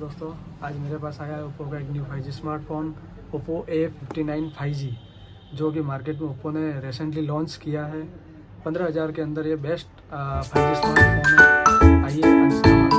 दोस्तों आज मेरे पास आया है ओप्पो का एक new 5G smartphone Oppo A59 5G, जो कि मार्केट में ओप्पो ने रिसेंटली लॉन्च किया है। 15,000 के अंदर ये बेस्ट 5G स्मार्टफोन है। आइए